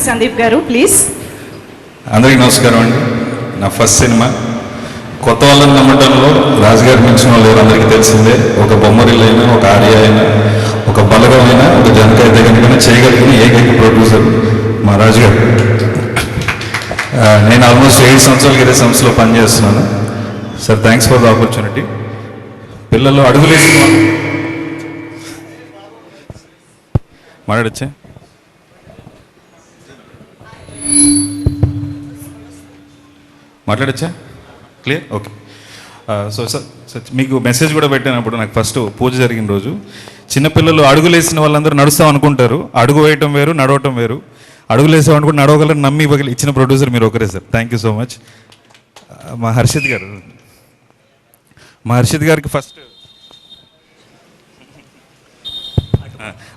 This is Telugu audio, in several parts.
సందీప్ గారు ప్లీజ్. అందరికీ నమస్కారం అండి. నా ఫస్ట్ సినిమా కొత్త వాళ్ళని నమ్మటంలో రాజుగారి మించిన వాళ్ళు ఎవరు అందరికీ తెలిసిందే. ఒక బొమ్మరిల్లు అయినా, ఒక ఆడియో అయినా, ఒక బలగం అయినా, ఒక జనకాయ దగ్గర చేయగలిగిన ఏకైక ప్రొడ్యూసర్ మా రాజుగారు. నేను ఆల్మోస్ట్ 7 సంవత్సరాలకి ఇదే సంస్థలో పనిచేస్తున్నాను. Sir thanks for the opportunity. పిల్లలు అడుగులేసి మాట్లాడచ్చా? మాట్లాడచ్చా? క్లియర్? ఓకే. సో సార్ మీకు మెసేజ్ కూడా పెట్టినప్పుడు నాకు ఫస్ట్ పూజ జరిగిన రోజు చిన్నపిల్లలు అడుగులేసిన వాళ్ళందరూ నడుస్తాం అనుకుంటారు. అడుగు వేయటం వేరు, నడవటం వేరు. అడుగులేసాం అనుకుంటే నడవగలరు, నమ్మి ఇవ్వగలి ఇచ్చిన ప్రొడ్యూసర్ మీరు ఒకరే sir. Thank you so much. మా హర్షిత్ గారికి ఫస్ట్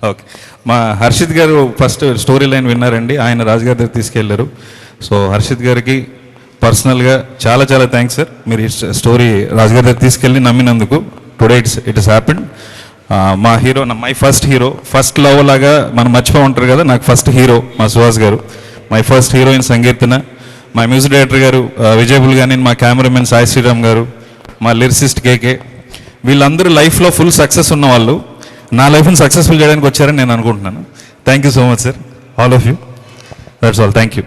ఓకే. మా హర్షిత్ గారు ఫస్ట్ స్టోరీ లైన్ విన్నారండి, ఆయన రాజుగారి దగ్గర తీసుకెళ్లారు. సో హర్షిత్ గారికి పర్సనల్గా చాలా చాలా థ్యాంక్స్ సార్. మీరు ఈ స్టోరీ రాజుగారి దగ్గర తీసుకెళ్ళి నమ్మినందుకు. Today it is happened. మా hero, my first hero, first love లాగా మనం మర్చిపో ఉంటారు కదా, నాకు ఫస్ట్ హీరో మా సుహాస్ గారు. మై ఫస్ట్ హీరోయిన్ సంగీతన, మా మ్యూజిక్ డైరెక్టర్ గారు విజయబుల్ గాని, మా కెమెరామెన్ సాయి శ్రీరామ్ గారు, మా లిరిసిస్ట్ కేకే. వీళ్ళందరూ లైఫ్లో ఫుల్ సక్సెస్ ఉన్న వాళ్ళు నా లైఫ్ని సక్సెస్ఫుల్ చేయడానికి వచ్చారని నేను అనుకుంటున్నాను. Thank you so much sir, all of you. That's all. Thank you.